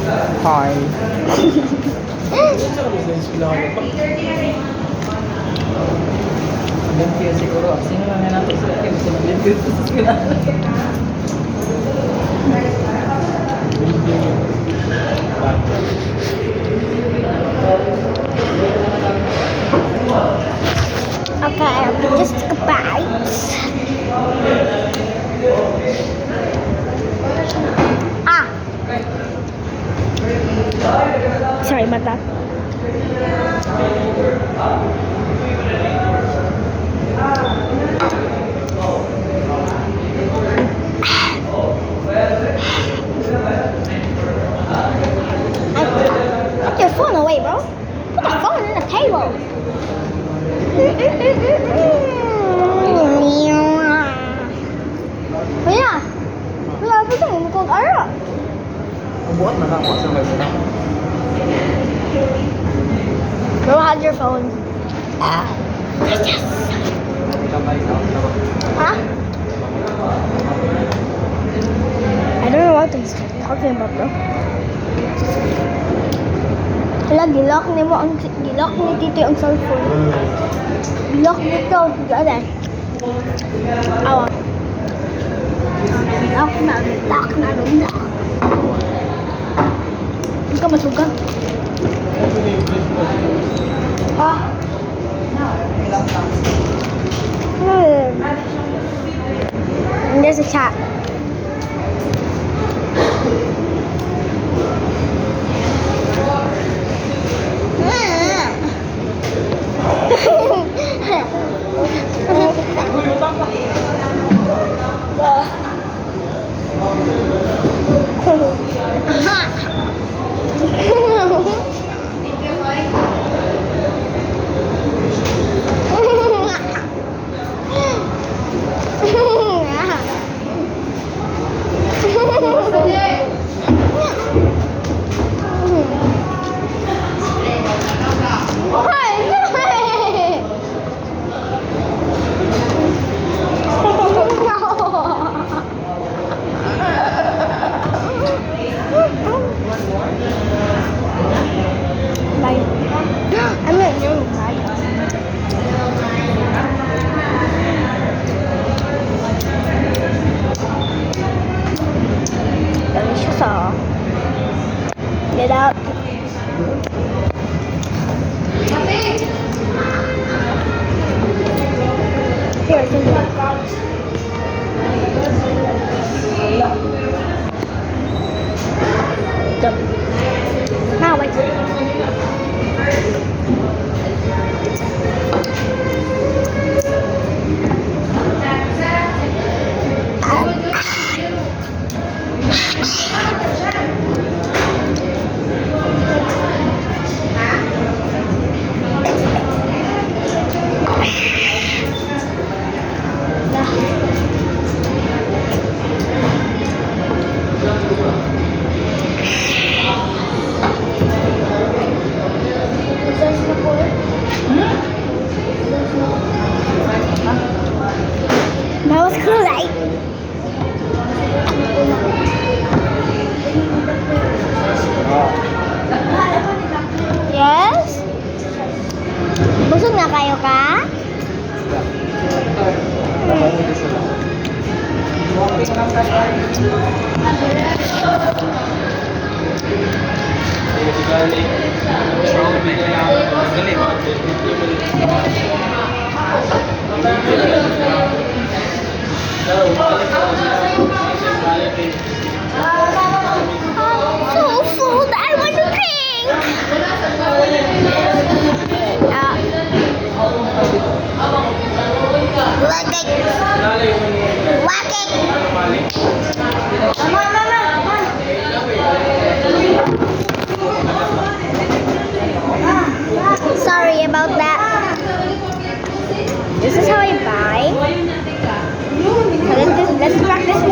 Hi. Volunteer siguro. Sino lang na natin sila kayo sa volunteer sa eskwelahan? Okay, just take a bite. Ah! Sorry about that. Put your phone away, bro. Put the phone on the table. Kuya, wala pa ito. Mukhang ara. Buhat na lang. Wasa ba ito? Bro, how's your phone? Yes. Huh? I don't know what he's talking about, bro. Wala, gilock ni Tito ang cellphone. Lock nito. Gana. Awa. Lock na. Hindi ka masugan. Ah. There's a chat. Delicious, oh. Get out. Here, take it. Now, wait. That was cool, right? Yes? Busog na kayo ka? So full, I want to drink. Sorry about that. This is how I buy. So let's practice the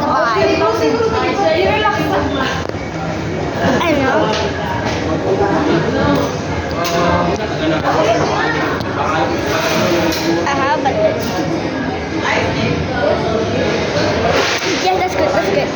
buy. I know. But yeah, that's good. Okay.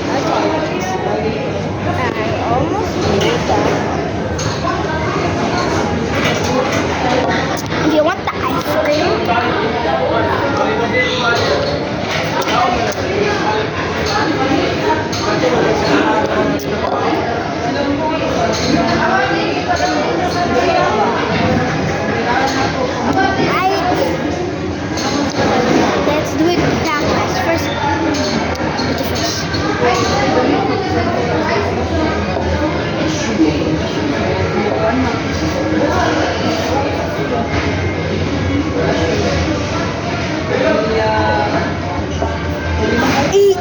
Eat.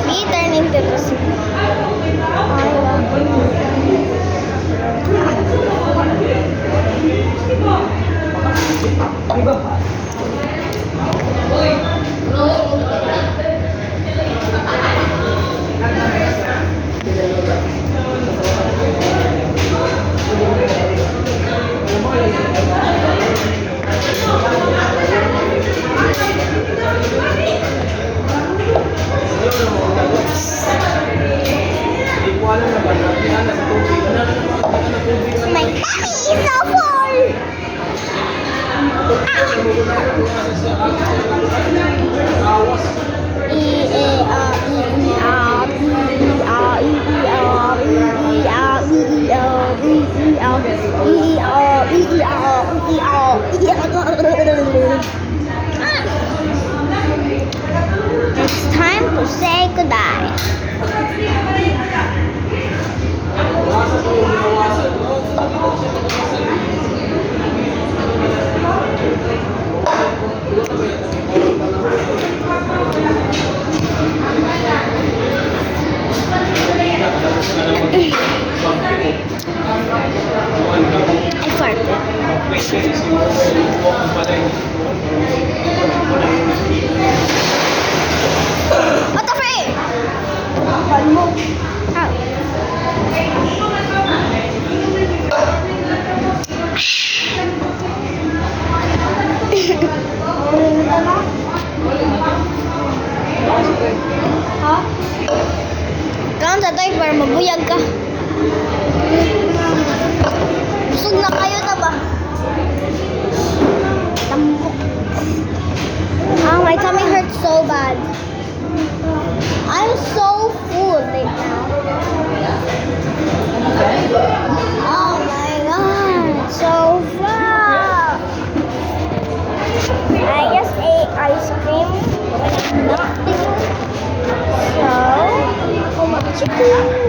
We turn into the sea. My tummy is so full. It's time to say goodbye. I farted. What the frick? Ow. Kaon sa tayo para mabuyag ka. Busog na kayo na ba? Tambok. My tummy hurts so bad. I'm so full right now. Oh my god, so full. I just ate ice cream when I'm not busy. So, chicken.